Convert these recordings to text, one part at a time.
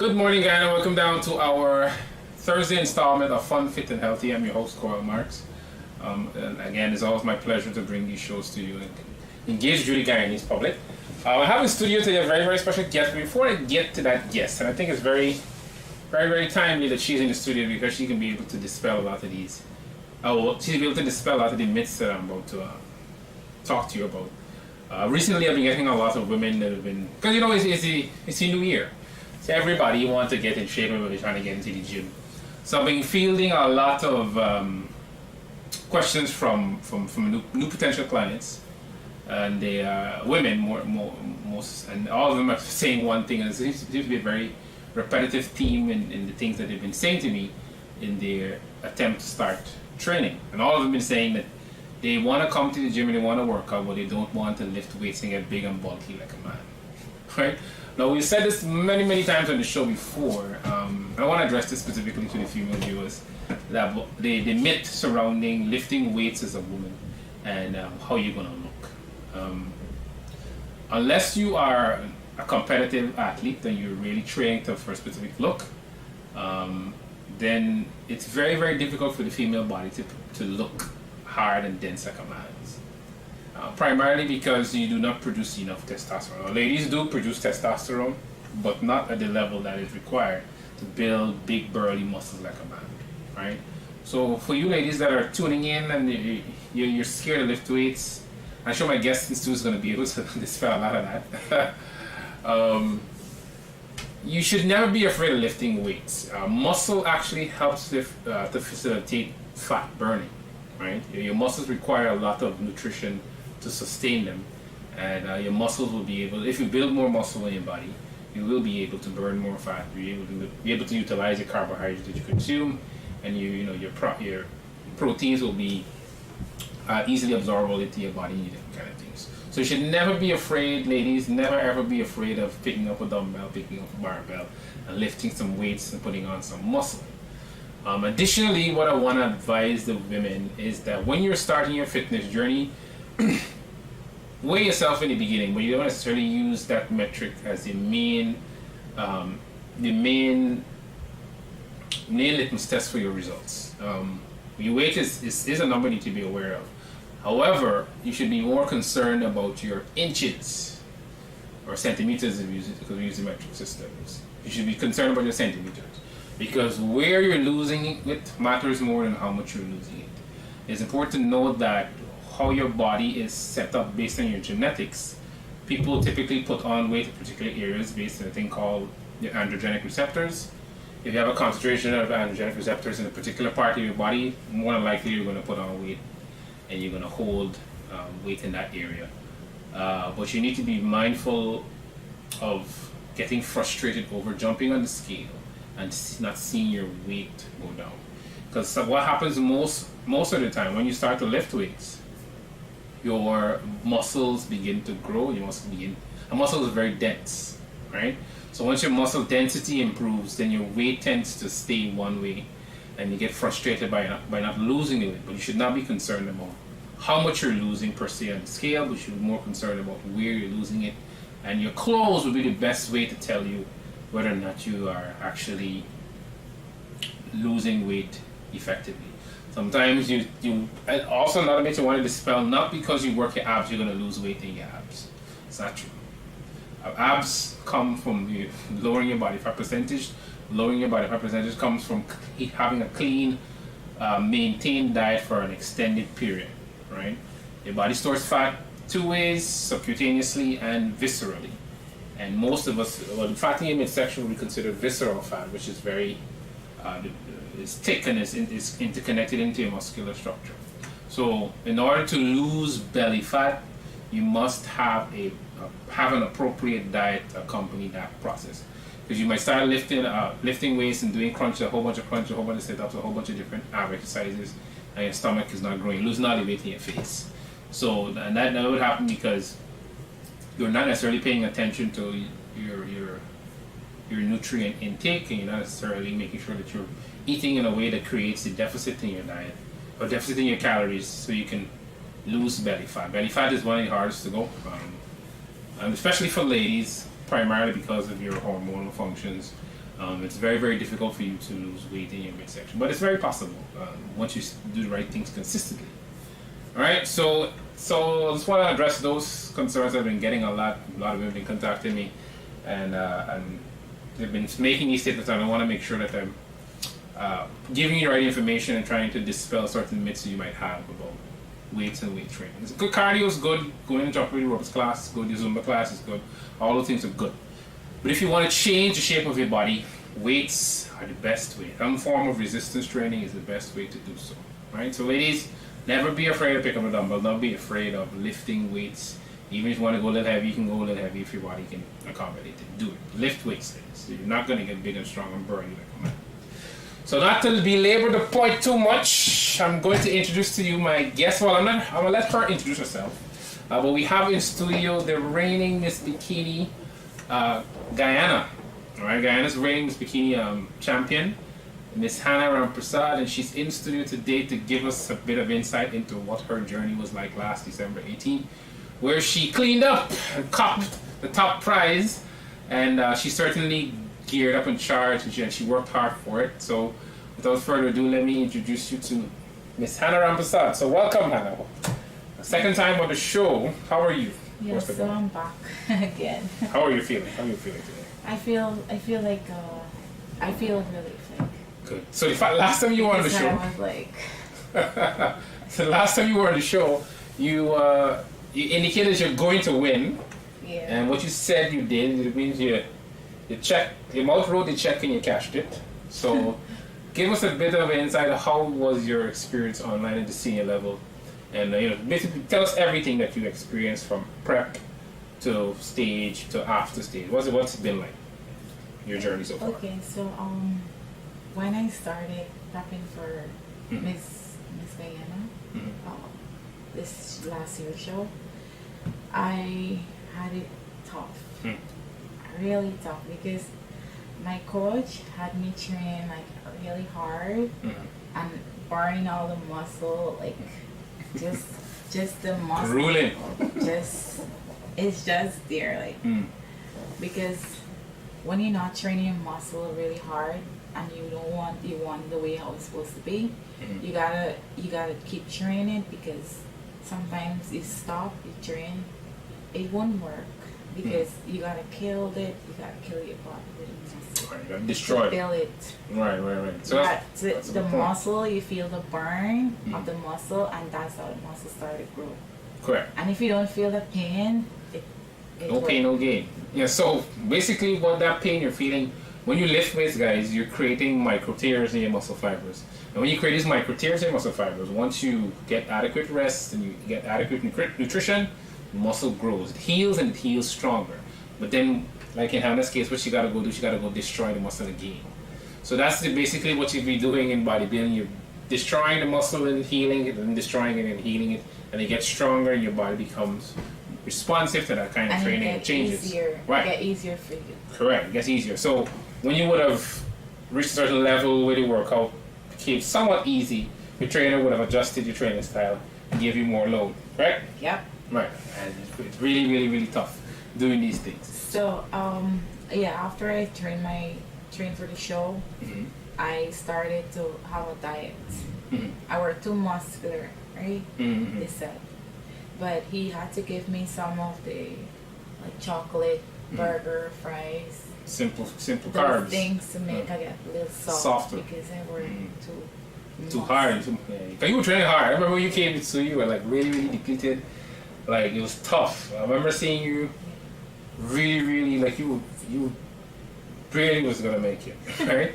Good morning, guys, and welcome down to our Thursday installment of Fun, Fit, and Healthy. I'm your host, Coel Marks. And again, it's always my pleasure to bring these shows to you and engage with the Guyanese public. I have in studio today a very, very special guest. But before I get to that guest, and I think it's very, very, very timely that she's in the studio because she can be able to dispel a lot of these. She's able to dispel a lot of the myths that I'm about to talk to you about. Recently, I've been getting a lot of women that have been, because you know, it's the new year. So everybody wants to get in shape and they're trying to get into the gym. So I've been fielding a lot of questions from new potential clients, and they are women most, and all of them are saying one thing, and it seems to be a very repetitive theme in the things that they've been saying to me in their attempt to start training. And all of them have been saying that they want to come to the gym and they want to work out, but they don't want to lift weights and get big and bulky like a man, right? Now, we've said this many, many times on the show before. I want to address this specifically to the female viewers, that the myth surrounding lifting weights as a woman and how you're going to look. Unless you are a competitive athlete and you're really training for a specific look, then it's very, very difficult for the female body to look hard and dense like a man's. Primarily because you do not produce enough testosterone. Now, ladies do produce testosterone, but not at the level that is required to build big burly muscles like a man, right? So for you ladies that are tuning in and you're scared to lift weights, I'm sure my guest is going to be able to dispel a lot of that. You should never be afraid of lifting weights. Muscle actually helps to facilitate fat burning, right? Your muscles require a lot of nutrition to sustain them, and your muscles will be able, if you build more muscle in your body, you will be able to burn more fat, be able to utilize the carbohydrates that you consume, and your proteins will be easily absorbable into your body and different kind of things. So you should never be afraid, ladies, never ever be afraid of picking up a dumbbell, picking up a barbell, and lifting some weights and putting on some muscle. Additionally, what I want to advise the women is that when you're starting your fitness journey, weigh yourself in the beginning, but you don't necessarily use that metric as the main litmus test for your results. Your weight is a number you need to be aware of. However, you should be more concerned about your inches or centimeters if you use it, because we use the metric systems. You should be concerned about your centimeters, because where you're losing it matters more than how much you're losing it. It's important to know that how your body is set up based on your genetics. People typically put on weight in particular areas based on a thing called the androgenic receptors. If you have a concentration of androgenic receptors in a particular part of your body, more than likely you're going to put on weight and you're going to hold weight in that area. But you need to be mindful of getting frustrated over jumping on the scale and not seeing your weight go down. Because what happens most of the time when you start to lift weights, your muscles begin to grow. A muscle is very dense, right? So once your muscle density improves, then your weight tends to stay one way, and you get frustrated by not losing the weight. But you should not be concerned about how much you're losing per se on the scale, but you should be more concerned about where you're losing it. And your clothes will be the best way to tell you whether or not you are actually losing weight effectively. Sometimes you also, another myth you want to dispel, not because you work your abs you're going to lose weight in your abs. It's not true. Abs come from lowering your body fat percentage. Lowering your body fat percentage comes from having a clean, maintained diet for an extended period, right? Your body stores fat two ways, subcutaneously and viscerally. And most of us, well, the fatty in midsection we consider visceral fat, which is very is thick and is interconnected into your muscular structure. So in order to lose belly fat, you must have an appropriate diet to accompany that process. Because you might start lifting weights and doing a whole bunch of sit-ups, a whole bunch of different ab exercises, and your stomach is not growing, losing all the weight in your face. So and that would happen because you're not necessarily paying attention to your nutrient intake, and you're not necessarily making sure that you're eating in a way that creates a deficit in your diet or deficit in your calories, so you can lose belly fat. Belly fat is one of the hardest to go, and especially for ladies, primarily because of your hormonal functions. It's very, very difficult for you to lose weight in your midsection, but it's very possible once you do the right things consistently. All right, so I just want to address those concerns. I've been getting a lot of people have been contacting me, and they've been making these statements, and I want to make sure that I'm giving you the right information and trying to dispel certain myths that you might have about weights and weight training. It's good. Cardio is good. Going to jump ropes class is good. Your Zumba class is good. All those things are good. But if you want to change the shape of your body, weights are the best way. Some form of resistance training is the best way to do so. Right? So ladies, never be afraid to pick up a dumbbell. Don't be afraid of lifting weights. Even if you want to go a little heavy, you can go a little heavy if your body can accommodate it. Do it. Lift weights, ladies. You're not going to get big and strong and burn you like a man. So not to belabor the point too much, I'm going to introduce to you my guest. Well, I'm going to let her introduce herself. But we have in studio the reigning Miss Bikini Guyana. All right, Guyana's reigning Miss Bikini champion, Miss Hannah Ramprasad, and she's in studio today to give us a bit of insight into what her journey was like last December 18th, where she cleaned up and copped the top prize, and she certainly geared up and charged, and she worked hard for it. So without further ado, let me introduce you to Miss Hannah Ramprasad. So welcome, Hannah. Second time on the show. How are you? Yes, so I'm back again. How are you feeling? How are you feeling today? I feel really fit. Good. So last time you were on the show, I was like, so last time you were on the show, you indicated you're going to win. Yeah. And what you said you did, it means you mouth wrote the check and you cashed it. So give us a bit of insight of how was your experience online at the senior level, and basically tell us everything that you experienced from prep to stage to after stage. What's it been like, your journey so far? Okay, so when I started prepping for Miss Guyana, this last year's show, I had it tough. Really tough, because my coach had me train like really hard and burning all the muscle, like just the muscle. Grueling. It's just there, like because when you're not training your muscle really hard and you want the way how it's supposed to be, you gotta keep training, because sometimes you stop, you train, it won't work. Because you gotta kill your body with muscle. Right, you gotta destroy it. Right. So that's the muscle, you feel the burn of the muscle, and that's how the muscle started to grow. Correct. And if you don't feel the pain, no pain, no gain. Yeah, so basically what that pain you're feeling, when you lift weights, guys, you're creating micro tears in your muscle fibers. And when you create these micro tears in your muscle fibers, once you get adequate rest and you get adequate nutrition, muscle grows. It heals, and it heals stronger. But then, like in Hannah's case, what she gotta go do, she gotta go destroy the muscle again. So that's basically what you'd be doing in bodybuilding. You're destroying the muscle and healing it, and destroying it and healing it, and it gets stronger, and your body becomes responsive to that kind of training. And it changes. Easier. Right. It gets easier for you. Correct. It gets easier. So when you would have reached a certain level where the workout became somewhat easy, your trainer would have adjusted your training style and give you more load. Right? Yep. Right, and it's really, really, really tough doing these things. So, after I trained for the show, I started to have a diet. I were too muscular, right? They said, but he had to give me some of the like chocolate, burger, fries, simple those carbs, things to make I get a little softer, because I were too hard. Cause you were training hard. I remember when you came to you were like really, really depleted. Like it was tough. I remember seeing you really, really like you really was gonna make it, right?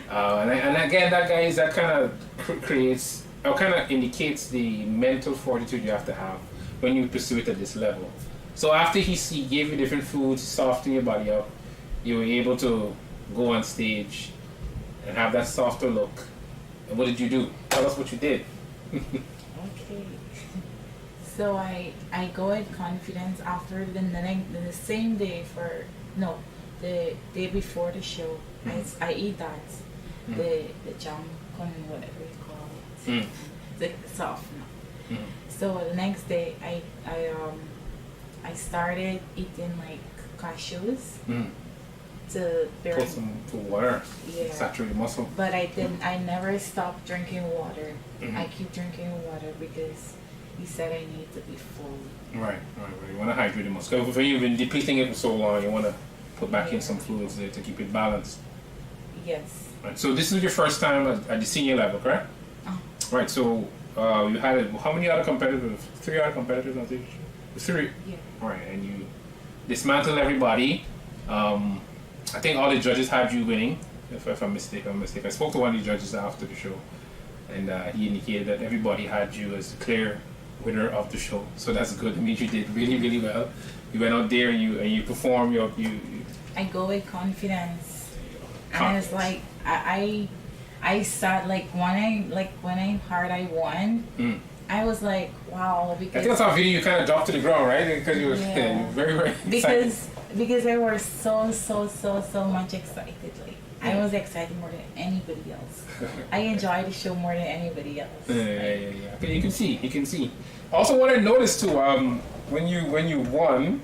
And again, that kind of creates or kind of indicates the mental fortitude you have to have when you pursue it at this level. So after he gave you different foods, soften your body up, you were able to go on stage and have that softer look. And what did you do? Tell us what you did. Okay. So I go with confidence after the same day the day before the show. I eat that the jam con whatever you call it, the soft. So the next day I started eating like cashews, to Put some to water. yeah. Saturate the muscle. But I didn't. I never stopped drinking water. Mhm. I keep drinking water because he said I need to be full. Right. You want to hydrate the muscle. If you've been depleting it for so long, you want to put back in Yeah. some fluids there to keep it balanced. Yes. Right. So this is your first time at the senior level, correct? Oh. Right. So you had how many other competitors? 3 other competitors on stage. 3. Yeah. Right. And you dismantled everybody. I think all the judges had you winning. If I'm mistaken, I spoke to one of the judges after the show, and he indicated that everybody had you as the clear winner of the show. So that's good. It means you did really, really well. You went out there and you performed. You I go with confidence, and it's like I start like when I heard I won. I was like, wow, I because think that's how video you kind of dropped to the ground, right? Because you were very, very excited. Because I was so much excited. Like I was excited more than anybody else. I enjoyed the show more than anybody else. Yeah. Okay, you can see. Also, what I noticed too, when you won,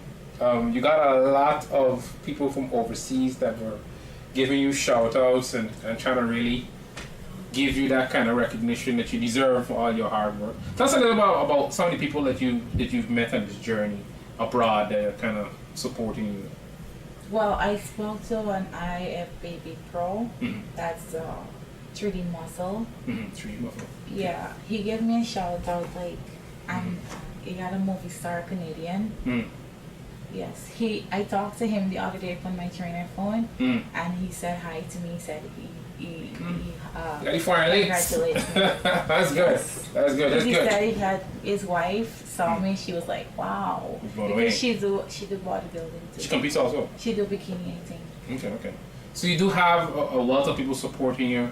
you got a lot of people from overseas that were giving you shout outs and trying to really give you that kind of recognition that you deserve for all your hard work. Tell us a little about some of the people that you've met on this journey abroad that are kind of supporting you. Well, I spoke to an IFBB pro. Mm-hmm. That's 3D muscle. 3D muscle. Yeah, he gave me a shout out like he got a movie star Canadian. Yes, I talked to him the other day on my trainer phone, and he said hi to me. He said he congratulated me. That's good. That's good. He said he had his wife saw me. She was like, wow, because she do bodybuilding too. She competes also. She do bikini, I think. Okay. So you do have a lot of people supporting you.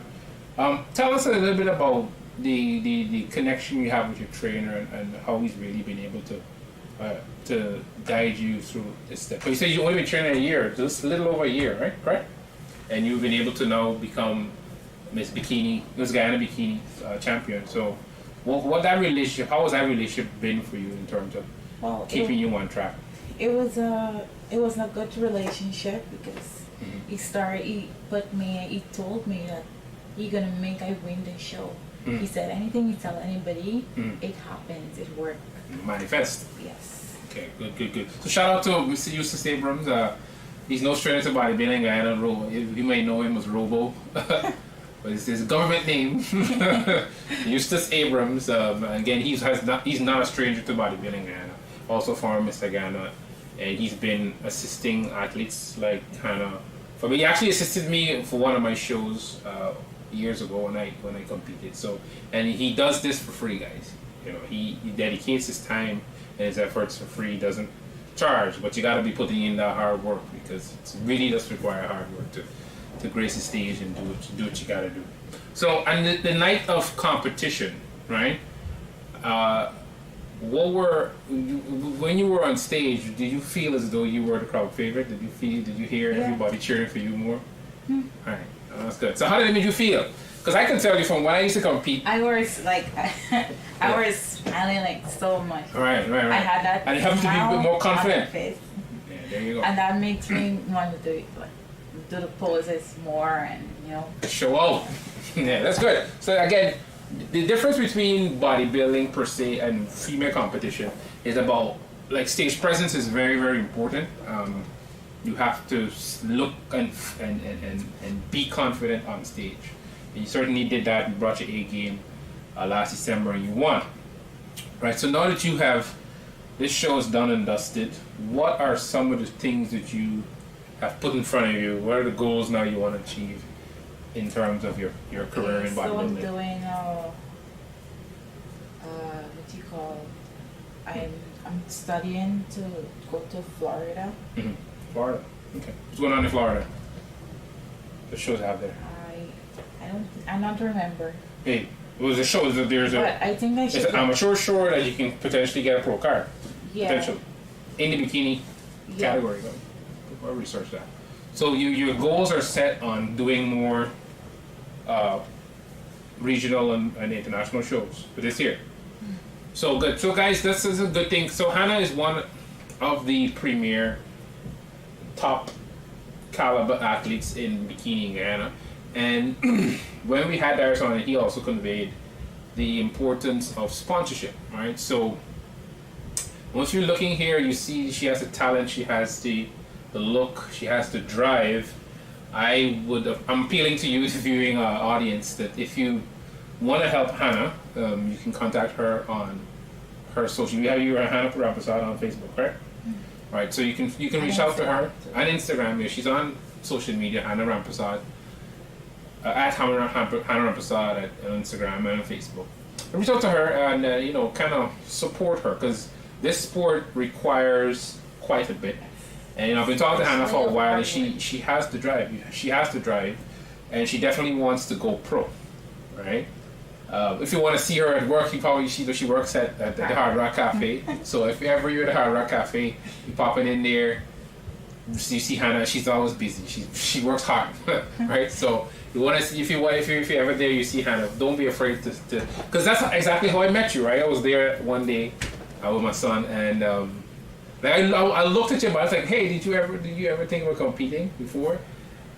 Tell us a little bit about the connection you have with your trainer and how he's really been able to guide you through this step. So you said you've only been training a year, just a little over a year, right? Correct? And you've been able to now become Miss Guyana Bikini champion. So how has that relationship been for you in terms of keeping you on track? It was a good relationship because he told me that he gonna make I win the show. He said anything you tell anybody, it happens, it works. Manifest. Yes. Okay, good. So shout out to Mr. Eustace Abrams. He's no stranger to bodybuilding. Guyana. You may know him as Robo, but it's his government name, Eustace Abrams. Again, he's not a stranger to bodybuilding. Guyana. Also former Mr. Guyana, and he's been assisting athletes like Hannah. He actually assisted me for one of my shows years ago when I competed. So, and he does this for free, guys. You know, he dedicates his time and his efforts for free. He doesn't charge, but you got to be putting in that hard work because it really does require hard work to grace the stage and do what you got to do. So, on the night of competition, right? When you were on stage, did you feel as though you were the crowd favorite? Did you hear everybody cheering for you more? All right, that's good. So how did it make you feel? Because I can tell you from when I used to compete, I was like, I was smiling like so much. Right. I had that. And you have to be a bit more confident. Face. Yeah, there you go. And that makes me want to do the poses more, and show out. Yeah, that's good. So again, the difference between bodybuilding per se and female competition is about stage presence is very, very important. You have to look and be confident on stage. And you certainly did that. You brought your A game last December and you won. Right. So now that you have this show is done and dusted, what are some of the things that you have put in front of you? What are the goals now you want to achieve in terms of your career in bodybuilding? So I'm doing I'm studying to go to Florida. Florida. Okay. What's going on in Florida? The shows out there. I don't remember. Hey, it was a show. I think I should. It's an amateur show that you can potentially get a pro card. Yeah. Potentially. In the bikini category. I'll research that. So your goals are set on doing more regional and international shows for this year. So good. So guys, this is a good thing. So Hannah is one of the premier top caliber athletes in bikini in Guyana. And when we had Darius on, he also conveyed the importance of sponsorship, right? So once you're looking here, you see she has the talent, she has the look, she has the drive. I'm appealing to you, the viewing audience, that if you want to help Hannah, you can contact her on her social. You are Hannah Rampasad on Facebook, right? Mm-hmm. Right. So you can reach out to her on Instagram. Yeah, she's on social media, Hannah Rampasad, at Hannah Rampasad on Instagram and on Facebook. Reach out to her and kind of support her, because this sport requires quite a bit. And I've been talking to Hannah for a while, and she has the drive. She has the drive, and she definitely wants to go pro, right? If you want to see her at work, you probably see that she works at the Hard Rock Cafe. So if ever you're at the Hard Rock Cafe, you popping in there, you see Hannah. She's always busy. She works hard, right? So you want to see if you're ever there, you see Hannah. Don't be afraid to because that's exactly how I met you, right? I was there one day with my son, and I looked at you, and I was like, "Hey, did you ever think about competing before?"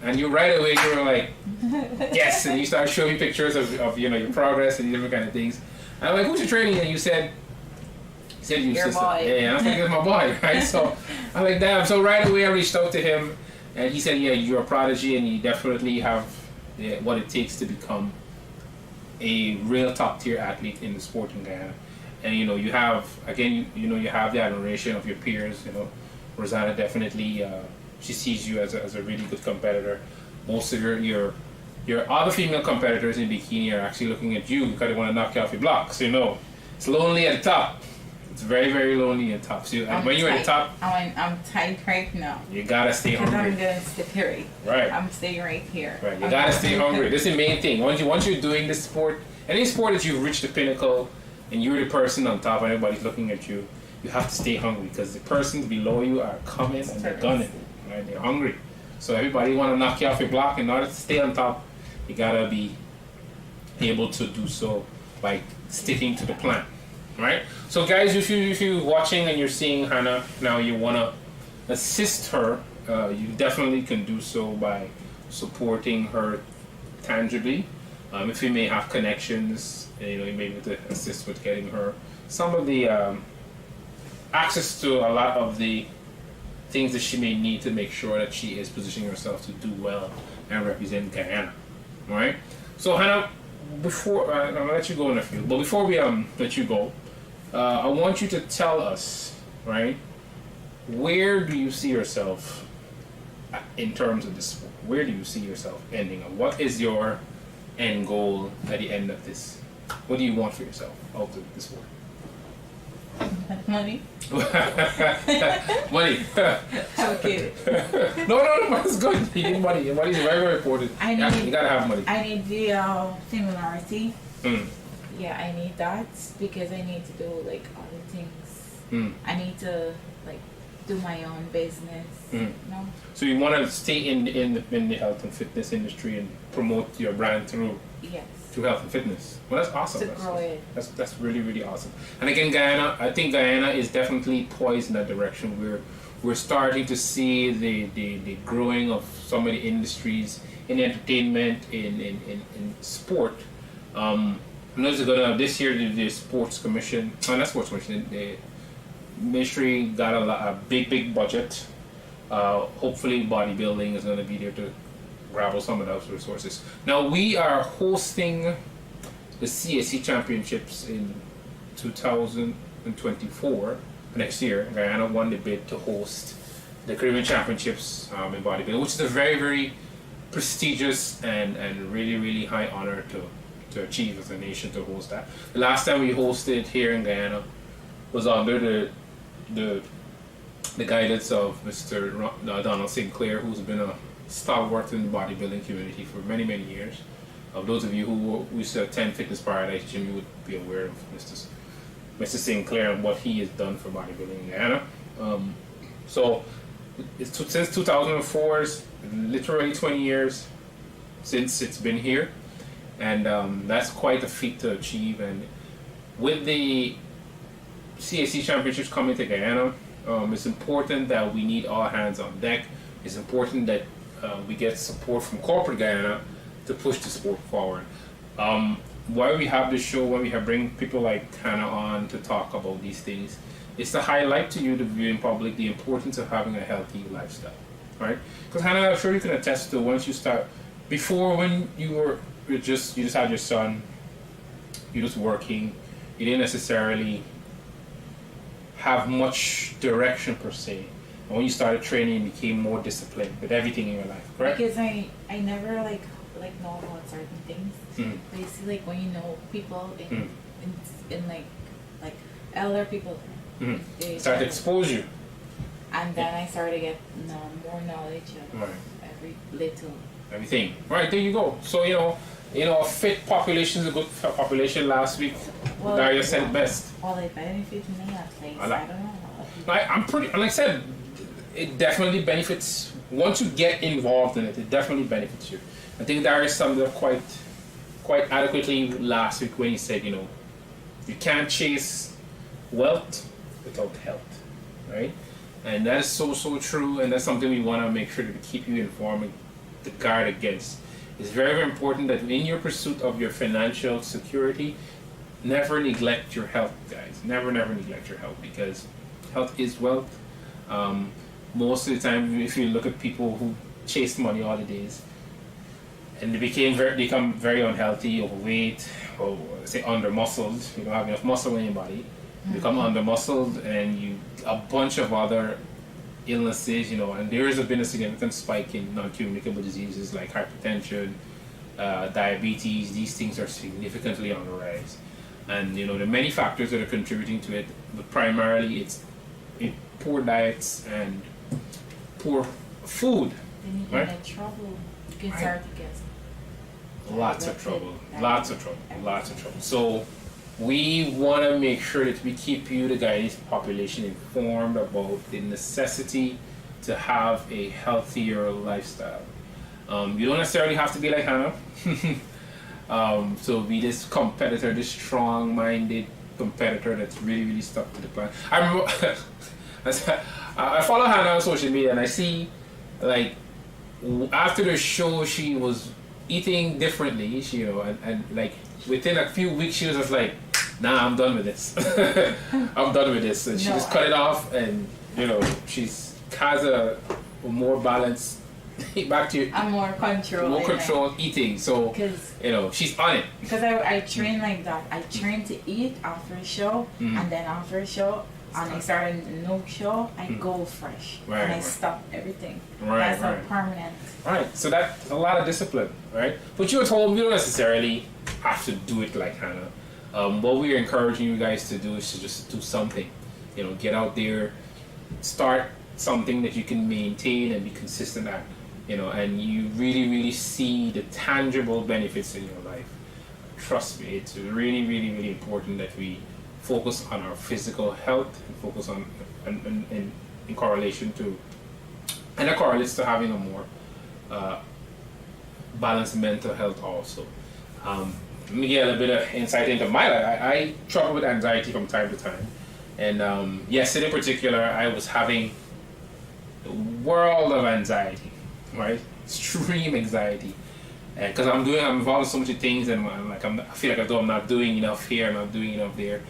And you right away you were like, "Yes," and you started showing me pictures of your progress and different kind of things. And I'm like, "Who's your training?" And you said your sister. Boy. Yeah, I was like, "It's my boy," right? So I'm like, "Damn!" So right away I reached out to him, and he said, "Yeah, you're a prodigy, and you definitely have what it takes to become a real top tier athlete in the sport in Guyana." And you have you have the admiration of your peers. Rosanna definitely she sees you as a really good competitor. Most of your other female competitors in bikini are actually looking at you because they want to knock you off your blocks. It's lonely at the top. It's very, very lonely at the top. So when you're at the top, I'm tight right now. You gotta stay hungry. I'm gonna stay right. Right. I'm staying right here. Right. You gotta stay hungry. This is the main thing. Once you're doing this sport, any sport that you've reached the pinnacle, and you're the person on top and everybody's looking at you, you have to stay hungry, because the persons below you are coming and they're gunning. Right? They're hungry. So everybody want to knock you off your block. In order to stay on top, you gotta be able to do so by sticking to the plan. Right? So guys, if you're watching and you're seeing Hannah now, you wanna assist her, you definitely can do so by supporting her tangibly. If you may have connections, you may be able to assist with getting her some of the access to a lot of the things that she may need to make sure that she is positioning herself to do well and represent Guyana. All right. So Hannah, before I'm gonna let you go in a few, but before we let you go, I want you to tell us, right, where do you see yourself in terms of this sport? Where do you see yourself ending up? What is your end goal at the end of this? What do you want for yourself out of this sport? Money. Money. Okay. No, money's good. You need money. Money is very, very important. You gotta have money. I need the similarity. Mm. Yeah, I need that because I need to do like other things. Mm. I need to like do my own business. Mm. So you want to stay in the health and fitness industry and promote your brand through health and fitness. Well, that's awesome. Grow it. That's really, really awesome. And again, I think Guyana is definitely poised in that direction. We're starting to see the growing of so many industries in entertainment, in sport. This year the sports commission, not sports commission, the ministry got a big budget. Hopefully bodybuilding is going to be there to grab some of those resources. Now we are hosting the CSC Championships in 2024 next year. Guyana won the bid to host the Caribbean Championships in bodybuilding, which is a very, very prestigious and really, really high honor to achieve as a nation to host that. The last time we hosted here in Guyana was under the guidance of Mr. Donald Sinclair, who's been a stalwart in the bodybuilding community for many, many years. Of those of you who used to attend Fitness Paradise Gym, you would be aware of Mr. Sinclair and what he has done for bodybuilding in Guyana. So since 2004, it's literally 20 years since it's been here, and that's quite a feat to achieve. And with the CAC Championships coming to Guyana, it's important that we need all hands on deck. It's important that we get support from corporate Guyana to push the sport forward. Why we have this show, when we have bring people like Hannah on to talk about these things, is to highlight to you, the viewing public, the importance of having a healthy lifestyle, right? Because Hannah, I'm sure you can attest to, once you start, before when you just had your son, you're just working, you didn't necessarily have much direction per se. And when you started training, you became more disciplined with everything in your life, correct? Because I never like know about certain things. Mm. But you see, like when you know people in like elder people, they Start to expose you. and then I started to get more knowledge of Right. every little. Everything. Right, there you go. So, a fit population is a good population. Last week, Well, Daria said it best. Well, it benefits me at least. I like- I don't know. I'm pretty, like I said, it definitely benefits, once you get involved in it, it definitely benefits you. I think Daria summed it up quite adequately last week when he said, you can't chase wealth without health, right? And that is so true, and that's something we want to make sure to keep you informed and to guard against. It's very, very important that in your pursuit of your financial security, never neglect your health, guys. Never neglect your health, because health is wealth. Most of the time, if you look at people who chase money all the days, and they become very unhealthy, overweight, or say under muscled, you don't have enough muscle in your body, you become under muscled, and a bunch of other illnesses, and there has been a significant spike in non-communicable diseases like hypertension, diabetes. These things are significantly on the rise, and there are many factors that are contributing to it, but primarily it's poor diets and poor food. Then you Right? get in trouble. You can Right. start to get Lots of trouble. So we want to make sure that we keep you, the Guyanese population, informed about the necessity to have a healthier lifestyle. You don't necessarily have to be like Hannah. So be this competitor, this strong-minded competitor that's really stuck to the plan. I remember I follow Hannah on social media, and I see, like, after the show, she was eating differently. She, and like within a few weeks, she was just like, "Nah, I'm done with this. I'm done with this." And she just cut it off, and she's has a more balanced. Back to I'm more controlled eating. So she's on it. Because I train like that. I train to eat after a show, and then after a show, and I start a no show, I go fresh, and I stop everything. That's a permanent. Right. So that's a lot of discipline, right? But you were told you don't necessarily have to do it like Hannah. What we're encouraging you guys to do is to just do something. Get out there, start something that you can maintain and be consistent at. And you really see the tangible benefits in your life. Trust me, it's really important that we focus on our physical health and focus on in correlation to, and that correlates to having a more balanced mental health also. Let me get a little bit of insight into my life. I struggle with anxiety from time to time, and yesterday in particular, I was having a world of anxiety. Right, extreme anxiety, because I'm involved in so many things, and I feel like I'm not doing enough here, I'm not doing enough there,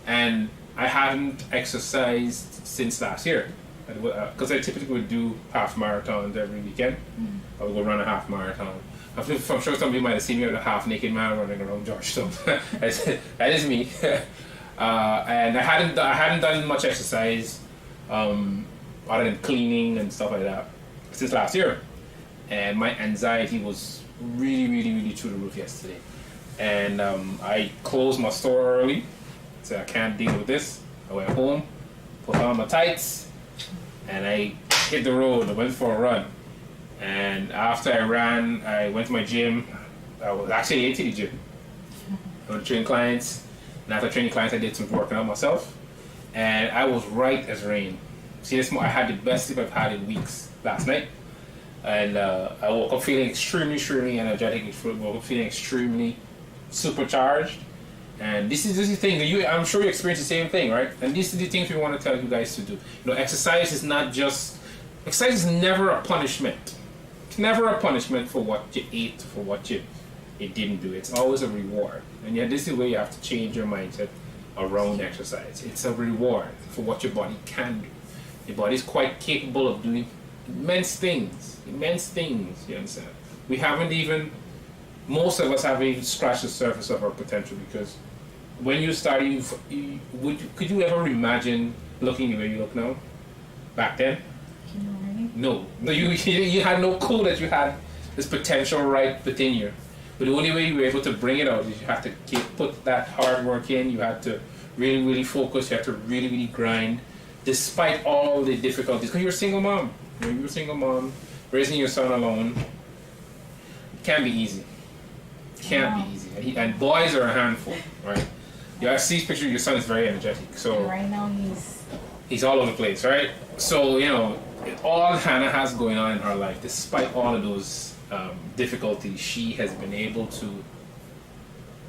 and I hadn't exercised since last year, because I typically would do half marathons every weekend. I would go run a half marathon. I'm sure some of you might have seen me with a half naked man running around Georgetown. That is me, and I hadn't done much exercise, other than cleaning and stuff like that, since last year. And my anxiety was really through the roof yesterday. And I closed my store early, said I can't deal with this. I went home, put on my tights, and I hit the road. I went for a run. And after I ran, I went to my gym. I was actually into the gym. I went to train clients. And after training clients, I did some working out myself. And I was right as rain. See, I had the best sleep I've had in weeks last night. And I woke up feeling extremely energetic. Woke up feeling extremely supercharged. And this is the thing that I'm sure you experience the same thing, right? And these are the things we want to tell you guys to do. Exercise is never a punishment. It's never a punishment for what you ate, for what you didn't do. It's always a reward. And yet this is where you have to change your mindset around exercise. It's a reward for what your body can do. Your body is quite capable of doing immense things, you understand? We haven't even, most of us haven't even scratched the surface of our potential, because when you started, could you ever imagine looking the way you look now? Back then? No, you had no clue that you had this potential right within you. But the only way you were able to bring it out is you had to put that hard work in. You had to really, really focus. You had to really, really grind, despite all the difficulties. Because you're a single mom. You're a single mom, raising your son alone. It can't be easy. It can't be easy. And boys are a handful, right? I see this picture. Your son is very energetic. So right now he's all over the place, right? So all Hannah has going on in her life, despite all of those difficulties, she has been able to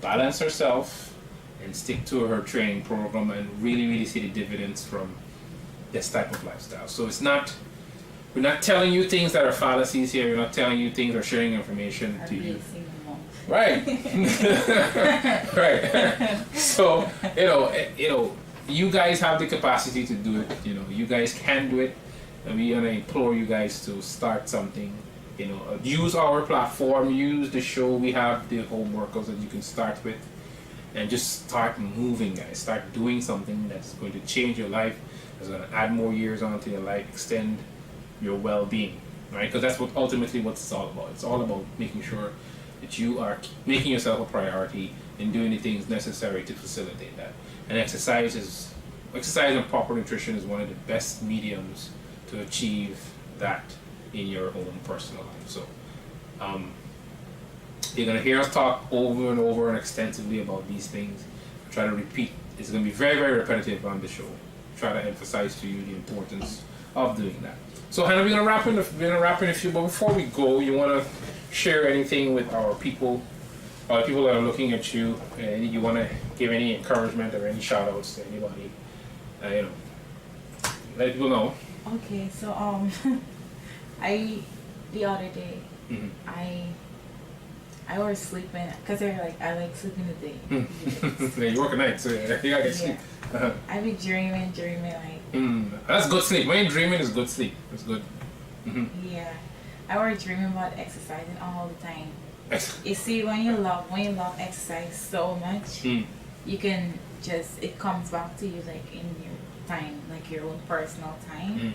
balance herself and stick to her training program and really, really see the dividends from this type of lifestyle. So we're not telling you things that are fallacies here. We're not telling you things or sharing information to you. Right. Right. So, you guys have the capacity to do it. You guys can do it. And we want to implore you guys to start something. Use our platform, use the show. We have the home workouts that you can start with, and just start moving, guys. Start doing something that's going to change your life, that's going to add more years onto your life, extend your well-being, right? Because that's ultimately what it's all about. It's all about making sure that you are making yourself a priority and doing the things necessary to facilitate that. And exercise and proper nutrition is one of the best mediums to achieve that in your own personal life. So you're going to hear us talk over and over and extensively about these things. Try to repeat. It's going to be very, very repetitive on the show. Try to emphasize to you the importance of doing that. So Hannah, we're going to wrap in a few, but before we go, you want to share anything with our people, the people that are looking at you, and you want to give any encouragement or any shout outs to anybody, let people know. Okay, so the other day, I was sleeping, because I like sleeping the day. Yeah, you work at night, so you gotta get sleep. I be dreaming like. That's good sleep. When you're dreaming is good sleep. It's good. Yeah, I was dreaming about exercising all the time. You see, when you love exercise so much, you can it comes back to you like in your time, like your own personal time.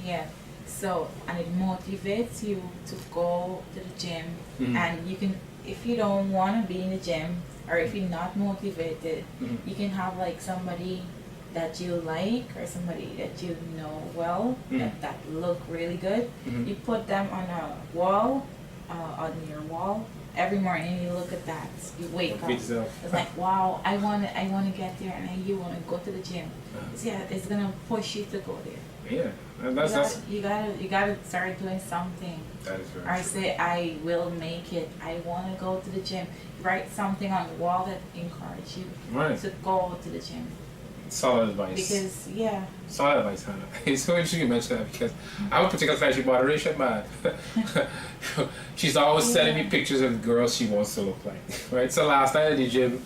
Yeah. So, and it motivates you to go to the gym, and you can, if you don't want to be in the gym, or if you're not motivated, you can have like somebody that you like, or somebody that you know well, that look really good. You put them on a wall, on your wall every morning. You look at that, you wake up. It's like, wow, I want to get there, and you want to go to the gym. It's gonna push you to go there. Yeah, and you gotta start doing something. That is very or true. say, I will make it. I want to go to the gym. Write something on the wall that encourages you to go to the gym. Solid advice. Because solid advice, Hannah. It's so interesting you mention that, because I have a particular type of moderation, man. She's always sending me pictures of the girls she wants to look like. Right. So last night at the gym,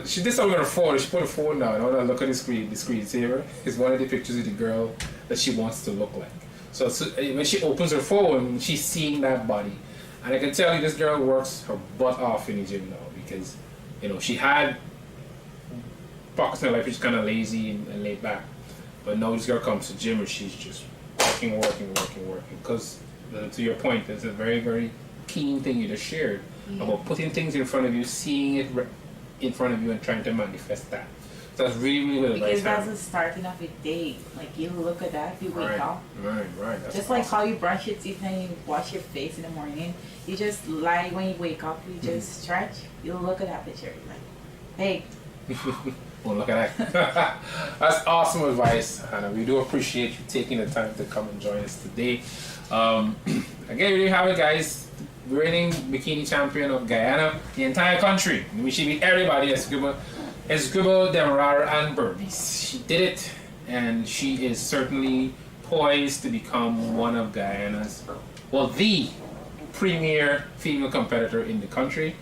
she did something on her phone. She put her phone down. I want to look at the screensaver. It's one of the pictures of the girl that she wants to look like. So when she opens her phone, she's seeing that body. And I can tell you, this girl works her butt off in the gym now, because, she had pockets in her life, she's kind of lazy and laid back. But now this girl comes to gym and she's just working. Because, to your point, there's a very, very keen thing you just shared about putting things in front of you, seeing it in front of you and trying to manifest that. So that's really, really good advice. Because that's the starting of your day. Like, you look at that, you wake up. Right. That's just like how you brush your teeth and you wash your face in the morning. You just lie when you wake up, you just stretch. You look at that picture, you're like, hey. Well, look at that. That's awesome advice, Hannah. We do appreciate you taking the time to come and join us today. Again, we have it, guys. Reigning bikini champion of Guyana, the entire country. We should beat everybody. Esgubo, Demerara, and Berbice. She did it, and she is certainly poised to become one of Guyana's, well, the premier female competitor in the country,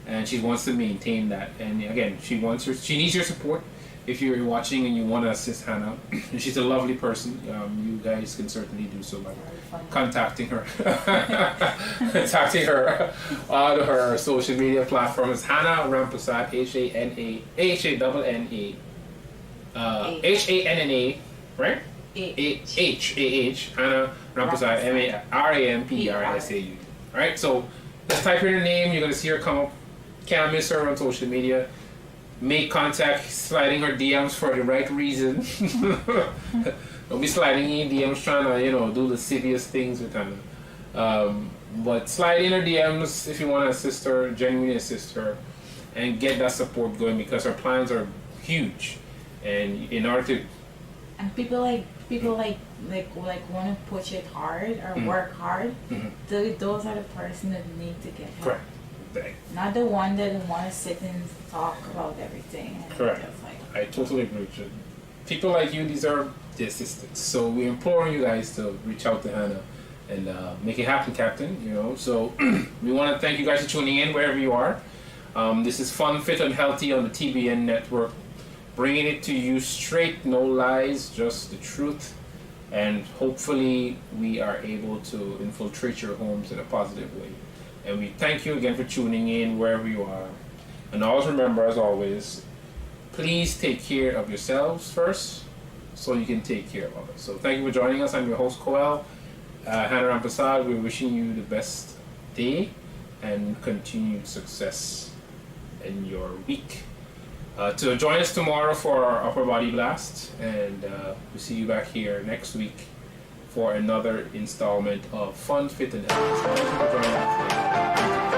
and she wants to maintain that. And again, she needs your support. If you're watching and you want to assist Hannah, she's a lovely person. You guys can certainly do so by contacting her. Contacting her on her social media platforms. Hannah Rampersad, Hanna, right? H. Hannah Rampersad, Rampersau. Right? So just type in her name, you're going to see her come up. Can't miss her on social media. Make contact, sliding her DMs for the right reason. Don't be sliding in DMs trying to, do the silliest things with her. But slide in her DMs if you want to assist her, genuinely assist her, and get that support going, because her plans are huge. And in order to... And people want to push it hard or work hard. Those are the person that need to get help. Correct. Not the one that want to sit and talk about everything. And correct. I totally agree with you. People like you deserve the assistance. So we implore you guys to reach out to Hannah and make it happen, Captain. So we want to thank you guys for tuning in wherever you are. This is Fun, Fit, and Healthy on the TBN network, bringing it to you straight, no lies, just the truth. And hopefully we are able to infiltrate your homes in a positive way. And we thank you again for tuning in wherever you are. And always remember, as always, please take care of yourselves first so you can take care of others. So thank you for joining us. I'm your host, Coel. Hannah Rampersad, we're wishing you the best day and continued success in your week. To join us tomorrow for our Upper Body Blast. And we'll see you back here next week for another installment of Fun, Fit, and Healthy. So thank you for joining us today.